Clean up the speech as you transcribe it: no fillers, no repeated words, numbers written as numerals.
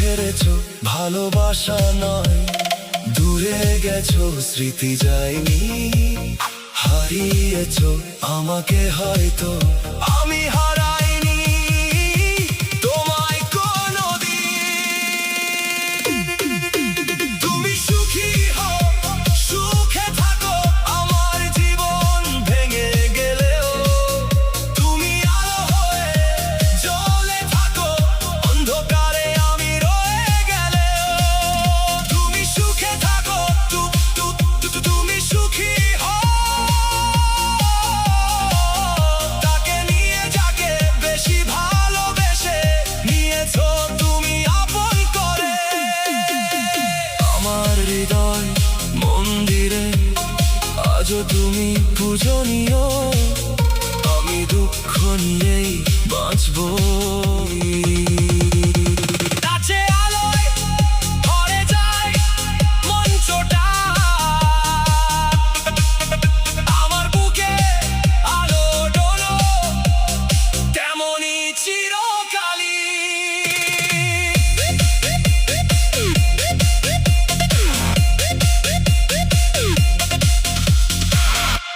ছেড়েছো ভালোবাসা নয়, দূরে গেছো স্মৃতি যায়নি, হারিয়েছো আমাকে হয়তো আমি হারাইনি তোমায় কোনোদিন। তুমি সুখী হও, সুখে থাকো, আমার জীবন ভেঙে গেলেও তুমি আলো হয়ে জ্বলে থাকো, অন্ধকারে আমি রয়ে গেলেও তুমি সুখে থাকো, তুমি সুখী হও, তাকে নিয়ে যাকে বেশি ভালোবেসে নিয়েছো তুমি আপন করে। আমার হৃদয় মন্দিরে আজও তুমি পূজনীয়, আমি দুঃখ নিয়েই বাঁচবো।